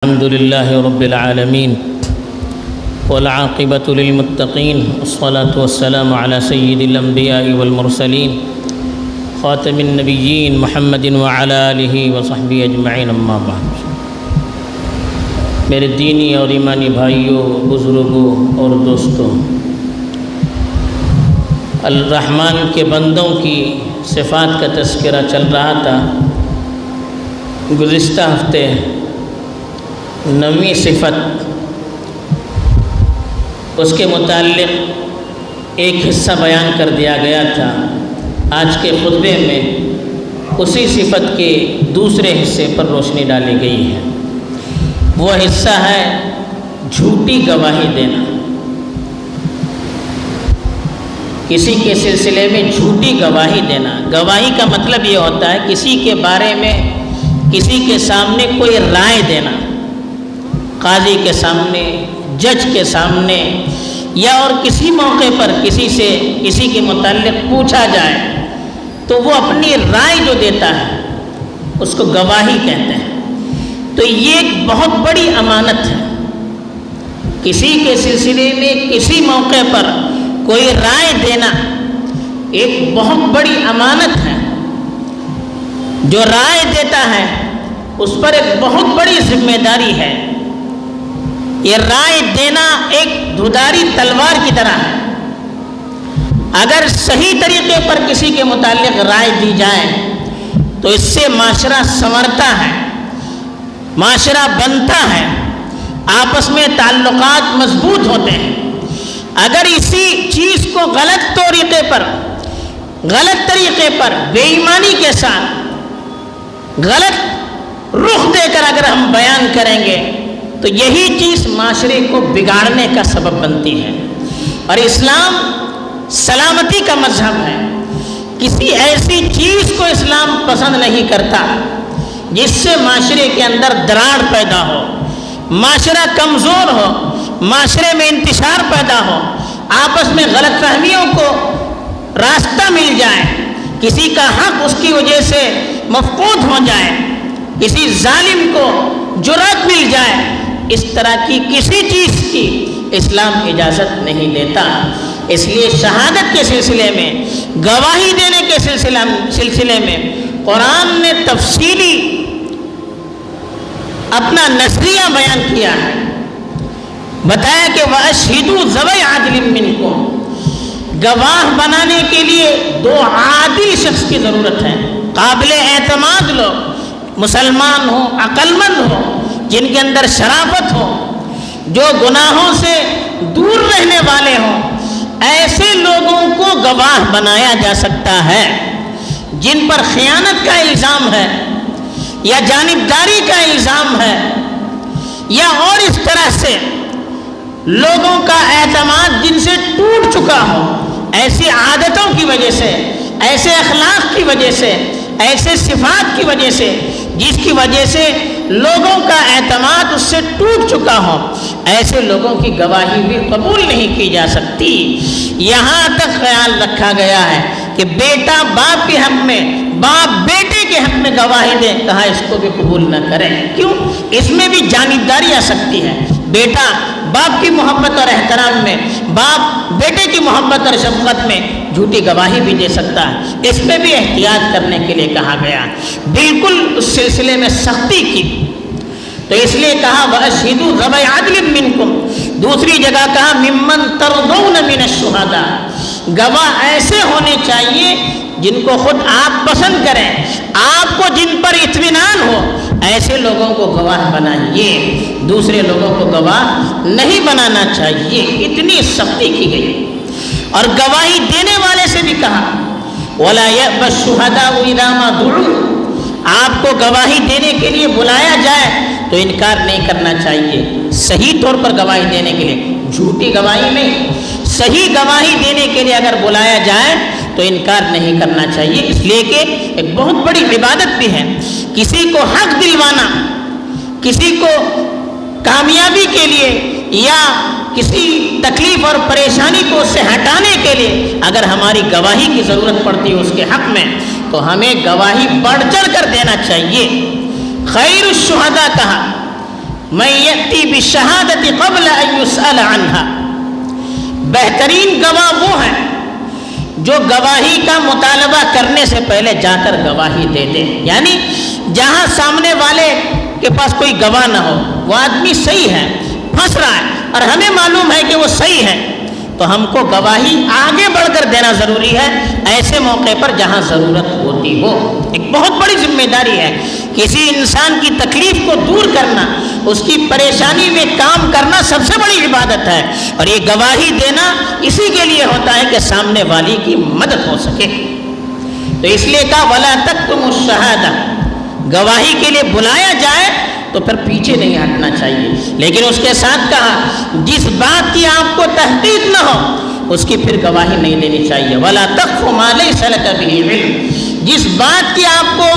الحمد لله رب العالمين والعاقبة للمتقين والصلاة والسلام على سيد الأنبياء والمرسلين خاتم النبيين محمد وعلى آله وصحبه أجمعين اما بعد۔ میرے دینی اور ایمانی بھائیوں، بزرگوں اور دوستوں، الرحمن کے بندوں کی صفات کا تذکرہ چل رہا تھا۔ گزشتہ ہفتے 9ویں صفت، اس کے متعلق ایک حصہ بیان کر دیا گیا تھا۔ آج کے خطبے میں اسی صفت کے دوسرے حصے پر روشنی ڈالی گئی ہے۔ وہ حصہ ہے جھوٹی گواہی دینا۔ کسی کے سلسلے میں جھوٹی گواہی دینا۔ گواہی کا مطلب یہ ہوتا ہے کسی کے بارے میں کسی کے سامنے کوئی رائے دینا، قاضی کے سامنے، جج کے سامنے، یا اور کسی موقع پر کسی کے متعلق پوچھا جائے تو وہ اپنی رائے جو دیتا ہے اس کو گواہی کہتے ہیں۔ تو یہ ایک بہت بڑی امانت ہے۔ کسی کے سلسلے میں کسی موقع پر کوئی رائے دینا ایک بہت بڑی امانت ہے۔ جو رائے دیتا ہے اس پر ایک بہت بڑی ذمہ داری ہے۔ یہ رائے دینا ایک دھوداری تلوار کی طرح ہے۔ اگر صحیح طریقے پر کسی کے متعلق رائے دی جائے تو اس سے معاشرہ سنورتا ہے، معاشرہ بنتا ہے، آپس میں تعلقات مضبوط ہوتے ہیں۔ اگر اسی چیز کو غلط طریقے پر بے ایمانی کے ساتھ غلط رخ دے کر اگر ہم بیان کریں گے تو یہی چیز معاشرے کو بگاڑنے کا سبب بنتی ہے۔ اور اسلام سلامتی کا مذہب ہے۔ کسی ایسی چیز کو اسلام پسند نہیں کرتا جس سے معاشرے کے اندر دراڑ پیدا ہو، معاشرہ کمزور ہو، معاشرے میں انتشار پیدا ہو، آپس میں غلط فہمیوں کو راستہ مل جائے، کسی کا حق اس کی وجہ سے مفقود ہو جائے، کسی ظالم کو جرأت مل جائے۔ اس طرح کی کسی چیز کی اسلام اجازت نہیں دیتا۔ اس لیے شہادت کے سلسلے میں، گواہی دینے کے سلسلے میں قرآن نے تفصیلی اپنا نظریہ بیان کیا ہے۔ بتایا کہ وَأَشْهِدُوا ذَوَيْ عَدْلٍ مِّنْكُمْ، گواہ بنانے کے لیے 2 عادل شخص کی ضرورت ہے، قابل اعتماد لوگ، مسلمان ہو، عقل مند ہو، جن کے اندر شرافت ہو، جو گناہوں سے دور رہنے والے ہوں۔ ایسے لوگوں کو گواہ بنایا جا سکتا ہے جن پر خیانت کا الزام ہے، یا جانبداری کا الزام ہے، یا اور اس طرح سے لوگوں کا اعتماد جن سے ٹوٹ چکا ہو، ایسی عادتوں کی وجہ سے، ایسے اخلاق کی وجہ سے، ایسے صفات کی وجہ سے، جس کی وجہ سے لوگوں کا اعتماد اس سے ٹوٹ چکا ہو، ایسے لوگوں کی گواہی بھی قبول نہیں کی جا سکتی۔ یہاں تک خیال رکھا گیا ہے کہ بیٹا باپ کے حق میں، باپ بیٹے کے حق میں گواہی دے، کہا اس کو بھی قبول نہ کریں۔ کیوں؟ اس میں بھی جانبداری آ سکتی ہے۔ بیٹا باپ کی محبت اور احترام میں، باپ بیٹے کی محبت اور شفقت میں جھوٹی گواہی بھی دے سکتا ہے۔ اس میں بھی احتیاط کرنے کے لیے کہا گیا، بالکل اس سلسلے میں سختی کی۔ تو اس لیے کہا وَأَشْهِدُوا ذَوَيْ عَدْلٍ مِّنْكُمْ۔ دوسری جگہ کہا مِمَّن تَرْضَوْنَ مِنَ الشُّهَدَاءِ، گواہ ایسے ہونے چاہیے جن کو خود آپ پسند کریں، آپ کو جن پر اطمینان ہو، ایسے لوگوں کو گواہ بنائیے، دوسرے لوگوں کو گواہ نہیں بنانا چاہیے۔ اتنی سختی کی گئی۔ اور گواہی دینے والے سے بھی کہا وَلَا يَأْبَ الشُّهَدَاءُ إِذَا مَا دُعُوا، آپ کو گواہی دینے کے لیے بلایا جائے تو انکار نہیں کرنا چاہیے۔ صحیح طور پر گواہی دینے کے لیے، جھوٹی گواہی نہیں، صحیح گواہی دینے کے لیے اگر بلایا جائے تو انکار نہیں کرنا چاہیے۔ اس لیے کہ ایک بہت بڑی عبادت بھی ہے۔ کسی کو حق دلوانا، کسی کو کامیابی کے لیے یا کسی تکلیف اور پریشانی کو اس سے ہٹانے کے لیے اگر ہماری گواہی کی ضرورت پڑتی ہے اس کے حق میں، تو ہمیں گواہی بڑھ چڑھ کر دینا چاہیے۔ خیر الشہداء کہا، من یأتی بالشہادۃ قبل ان یسأل عنہا، بہترین گواہ وہ ہیں جو گواہی کا مطالبہ کرنے سے پہلے جا کر گواہی دے دے. یعنی جہاں سامنے والے کے پاس کوئی گواہ نہ ہو، وہ آدمی صحیح ہے، پھنس رہا ہے، اور ہمیں معلوم ہے کہ وہ صحیح ہے، تو ہم کو گواہی آگے بڑھ کر دینا ضروری ہے ایسے موقع پر جہاں ضرورت ہوتی ہو. ایک بہت بڑی ذمہ داری ہے کسی انسان کی تکلیف کو دور کرنا، اس کی پریشانی میں کام کرنا سب سے بڑی عبادت ہے، اور یہ گواہی دینا اسی کے لیے ہوتا ہے کہ سامنے والی کی مدد ہو سکے. تو اس لیے کہا وَلَا تَكْتُمُوا الشَّهَادَةَ، گواہی کے لیے بلایا جائے تو پھر پیچھے نہیں ہٹنا چاہیے. لیکن اس کے ساتھ کہا جس بات کی آپ کو تحقیق نہ ہو اس کی پھر گواہی نہیں دینی چاہیے. وَلَا تَقْفُ مَا لَيْسَ لَكَ بِهِ عِلْمٌ، جس بات کی آپ کو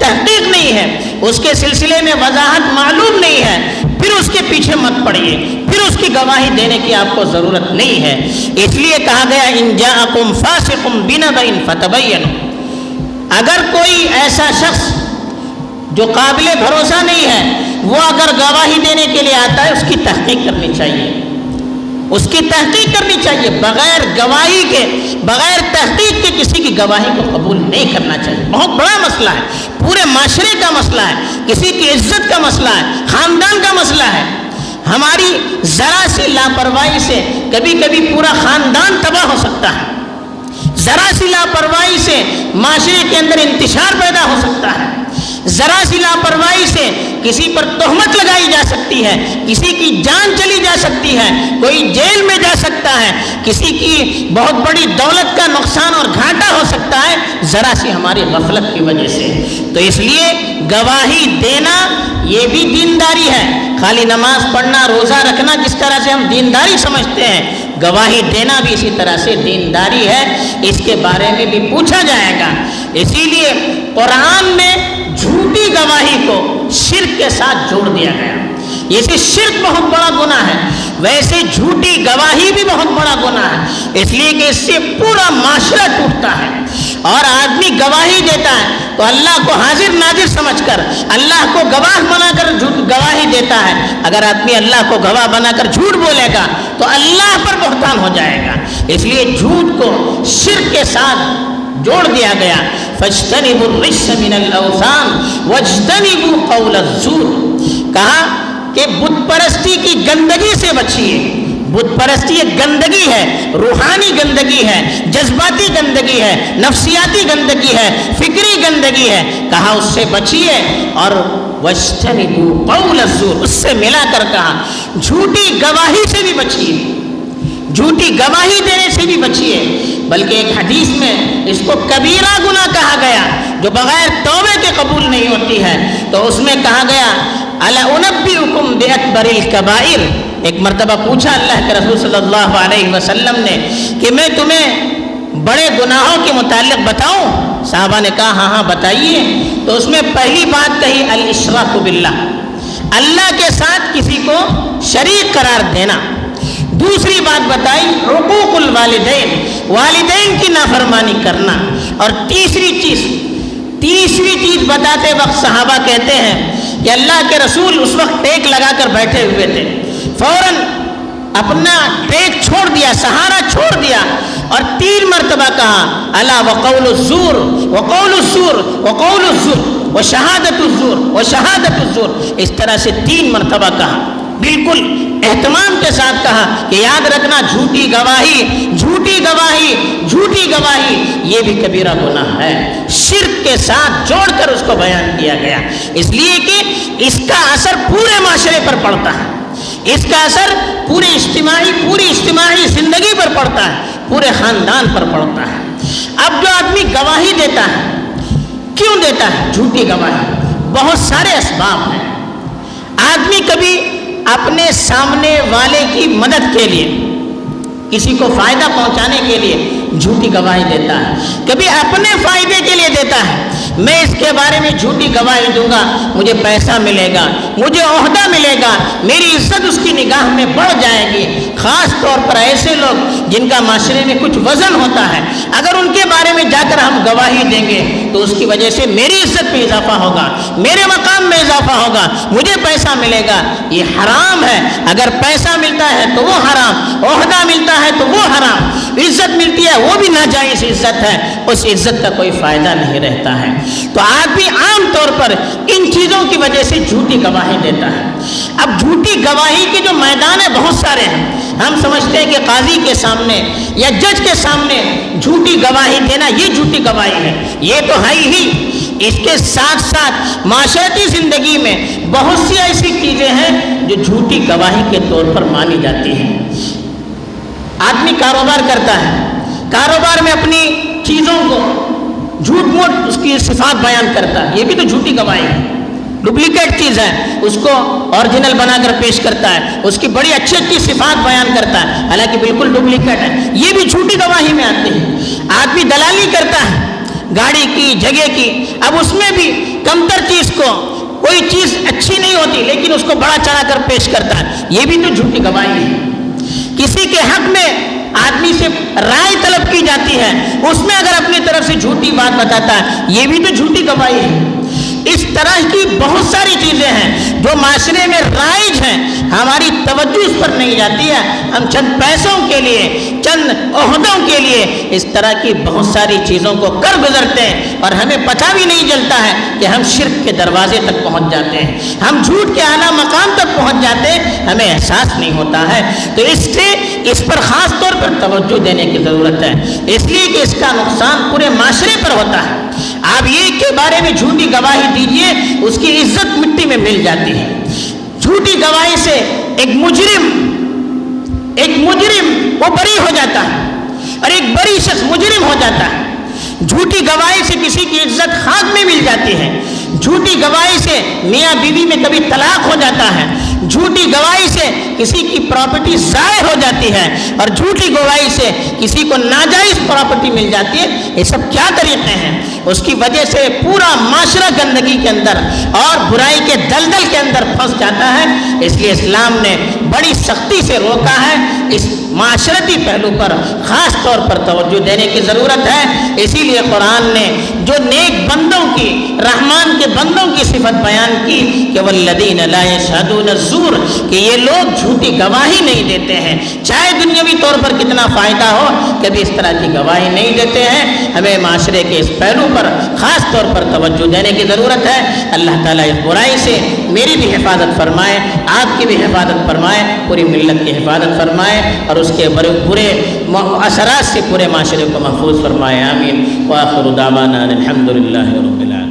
تحقیق نہیں ہے، اس کے سلسلے میں وضاحت معلوم نہیں ہے، پھر اس کے پیچھے مت پڑیے، پھر اس کی گواہی دینے کی آپ کو ضرورت نہیں ہے. اس لیے کہا گیا إِن جَاءَكُمْ فَاسِقٌ بِنَبَإٍ فَتَبَيَّنُوا، اگر کوئی ایسا شخص جو قابل بھروسہ نہیں ہے وہ اگر گواہی دینے کے لیے آتا ہے، اس کی تحقیق کرنی چاہیے، اس کی تحقیق کرنی چاہیے. بغیر گواہی کے، بغیر تحقیق کے کسی کی گواہی کو قبول نہیں کرنا چاہیے. بہت بڑا مسئلہ ہے، پورے معاشرے کا مسئلہ ہے، کسی کی عزت کا مسئلہ ہے، خاندان کا مسئلہ ہے. ہماری ذرا سی لاپرواہی سے کبھی کبھی پورا خاندان تباہ ہو سکتا ہے، ذرا سی لاپرواہی سے معاشرے کے اندر انتشار پیدا ہو سکتا ہے، ذرا سی لاپرواہی سے کسی پر تہمت لگائی جا سکتی ہے، کسی کی جان چلی جا سکتی ہے، کوئی جیل میں جا سکتا ہے، کسی کی بہت بڑی دولت کا نقصان اور گھاٹا ہو سکتا ہے ذرا سی ہماری غفلت کی وجہ سے. تو اس لیے گواہی دینا یہ بھی دینداری ہے. خالی نماز پڑھنا، روزہ رکھنا جس طرح سے ہم دینداری سمجھتے ہیں، گواہی دینا بھی اسی طرح سے دینداری ہے. اس کے بارے میں بھی پوچھا جائے گا. اسی لیے قرآن میں جھوٹی گواہی کو شرک کے ساتھ جوڑ دیا گیا. جیسے شرک بہت بڑا گناہ ہے، ویسے جھوٹی گواہی بھی بہت بڑا گناہ ہے. اس لیے کہ اس سے پورا معاشرہ ٹوٹتا ہے، اور آدمی گواہی دیتا ہے تو اللہ کو حاضر ناظر سمجھ کر، اللہ کو گواہ بنا کر گواہی دیتا ہے. اگر آدمی اللہ کو گواہ بنا کر جھوٹ بولے گا تو اللہ پر بہتان ہو جائے گا. اس لیے جھوٹ کو شرک کے ساتھ جوڑ دیا گیا. فاجتنبوا الرجس من الاوثان واجتنبوا قول الزور، کہا کہ بت پرستی کی گندگی سے بچیے. بت پرستی ایک گندگی ہے، روحانی گندگی ہے، جذباتی گندگی ہے، نفسیاتی گندگی ہے، فکری گندگی ہے. کہا اس سے بچیے، اور واجتنبوا قول الزور، اس سے ملا کر کہا جھوٹی گواہی سے بھی بچیے، جھوٹی گواہی دینے سے بھی بچیے. بلکہ ایک حدیث میں اس کو کبیرہ گناہ کہا گیا جو بغیر توبے کے قبول نہیں ہوتی ہے. تو اس میں کہا گیا الا انبئکم باکبر الکبائر. ایک مرتبہ پوچھا اللہ کے رسول صلی اللہ علیہ وسلم نے کہ میں تمہیں بڑے گناہوں کے متعلق بتاؤں؟ صحابہ نے کہا ہاں ہاں بتائیے. تو اس میں پہلی بات کہی الاشراک باللہ، اللہ کے ساتھ کسی کو شریک قرار دینا. دوسری بات بتائی حقوق الوالدین، والدین کی نافرمانی کرنا. اور تیسری چیز بتاتے وقت صحابہ کہتے ہیں کہ اللہ کے رسول اس وقت ٹیک لگا کر بیٹھے ہوئے تھے، فوراً اپنا ٹیک چھوڑ دیا، سہارا چھوڑ دیا، اور 3 مرتبہ کہا الا وقول الزور وقول الزور وقول الزور وشہادت الزور وشہادت الزور. اس طرح سے 3 مرتبہ کہا، بالکل اہتمام کے ساتھ کہا کہ یاد رکھنا جھوٹی گواہی، جھوٹی گواہی، جھوٹی گواہی یہ بھی کبیرہ گناہ ہے. شرک کے ساتھ جوڑ کر اس کو بیان کیا گیا، اس لیے کہ اس کا اثر پورے معاشرے پر پڑتا ہے، اس کا اثر پوری اجتماعی زندگی پر پڑتا ہے، پورے خاندان پر پڑتا ہے. اب جو آدمی گواہی دیتا ہے، کیوں دیتا ہے جھوٹی گواہی؟ بہت سارے اسباب ہیں. آدمی کبھی اپنے سامنے والے کی مدد کے لیے، کسی کو فائدہ پہنچانے کے لیے جھوٹی گواہی دیتا ہے، کبھی اپنے فائدے کے لیے دیتا ہے، میں اس کے بارے میں جھوٹی گواہی دوں گا، مجھے پیسہ ملے گا، مجھے عہدہ ملے گا، میری عزت اس کی نگاہ میں بڑھ جائے گی۔ خاص طور پر ایسے لوگ جن کا معاشرے میں کچھ وزن ہوتا ہے، اگر ان کے بارے میں جا کر ہم گواہی دیں گے تو اس کی وجہ سے میری عزت میں اضافہ ہوگا، میرے مقام میں اضافہ ہوگا، مجھے پیسہ ملے گا۔ یہ حرام ہے، اگر پیسہ ملتا ہے تو وہ حرام، عہدہ ملتا ہے تو وہ حرام، عزت ملتی ہے وہ بھی ناجائز عزت ہے، اس عزت کا کوئی فائدہ نہیں رہتا ہے۔ تو آدمی عام طور پر ان چیزوں کی وجہ سے جھوٹی گواہی دیتا ہے۔ اب جھوٹی گواہی کے جو میدان ہیں بہت سارے ہیں، ہم سمجھتے ہیں کہ قاضی کے سامنے یا جج کے سامنے جھوٹی گواہی دینا یہ جھوٹی گواہی ہے، یہ تو ہے ہی۔ اس کے ساتھ ساتھ معاشرتی زندگی میں بہت سی ایسی چیزیں ہیں جو جھوٹی گواہی کے طور پر مانی جاتی ہیں۔ آدمی کاروبار کرتا ہے، کاروبار میں اپنی چیزوں کو جھوٹ موٹ اس کی صفات بیان کرتا ہے، یہ بھی تو جھوٹی گواہی ہے۔ ڈپلیکیٹ چیز ہے اس کو اوریجنل بنا کر پیش کرتا ہے، اس کی بڑی اچھی اچھی صفات بیان کرتا ہے، حالانکہ بالکل ڈپلیکیٹ ہے، یہ بھی جھوٹی گواہی میں آتے ہیں۔ آدمی دلالی کرتا ہے گاڑی کی، جگہ کی، اب اس میں بھی کمتر چیز کو، کوئی چیز اچھی نہیں ہوتی لیکن اس کو بڑا چڑھا کر پیش کرتا ہے، یہ بھی تو جھوٹی گواہی ہے۔ کسی کے حق میں آدمی سے رائے طلب کی جاتی ہے، اس میں اگر اپنی طرف سے جھوٹی بات بتاتا ہے، یہ بھی تو جھوٹی گواہی ہے۔ اس طرح کی بہت ساری چیزیں ہیں جو معاشرے میں رائج ہیں، ہماری توجہ اس پر نہیں جاتی ہے، ہم چند پیسوں کے لیے، چند عہدوں کے لیے اس طرح کی بہت ساری چیزوں کو کر گزرتے ہیں اور ہمیں پتہ بھی نہیں چلتا ہے کہ ہم شرک کے دروازے تک پہنچ جاتے ہیں، ہم جھوٹ کے اعلیٰ مقام تک پہنچ جاتے ہیں، ہمیں احساس نہیں ہوتا ہے۔ تو اس پر خاص طور پر توجہ دینے کی ضرورت ہے، اس لیے کہ اس کا نقصان پورے معاشرے پر ہوتا ہے۔ آپ یہ کے بارے میں جھوٹی گواہی دیجئے، اس کی عزت مٹی میں مل جاتی ہے۔ جھوٹی گواہی سے ایک مجرم وہ بری ہو جاتا ہے اور ایک بری شخص مجرم ہو جاتا ہے۔ جھوٹی گواہی سے کسی کی عزت خاک میں مل جاتی ہے، جھوٹی گواہی سے میاں بیوی میں کبھی طلاق ہو جاتا ہے، جھوٹی گواہی سے کسی کی پراپرٹی ضائع ہو جاتی ہے اور جھوٹی گواہی سے کسی کو ناجائز پراپرٹی مل جاتی ہے۔ یہ سب کیا طریقے ہیں؟ اس کی وجہ سے پورا معاشرہ گندگی کے اندر اور برائی کے دلدل کے اندر پھنس جاتا ہے۔ اس لیے اسلام نے بڑی سختی سے روکا ہے، اس معاشرتی پہلو پر خاص طور پر توجہ دینے کی ضرورت ہے۔ اسی لیے قرآن نے جو نیک بندوں کی، رحمان کے بندوں کی صفت بیان کی کہ والذین لا یشہدون الزور، کہ یہ لوگ جھوٹی گواہی نہیں دیتے ہیں، چاہے دنیاوی طور پر کتنا فائدہ ہو، کبھی اس طرح کی گواہی نہیں دیتے ہیں۔ ہمیں معاشرے کے اس پہلو پر خاص طور پر توجہ دینے کی ضرورت ہے۔ اللہ تعالیٰ اس برائی سے میری بھی حفاظت فرمائے، آپ کی بھی حفاظت فرمائے، پوری ملت کی حفاظت فرمائے اور اس کے برے اثرات سے پورے معاشرے کو محفوظ فرمائے۔ آمین۔ وآخر دعوانا الحمد للہ رب العالمین۔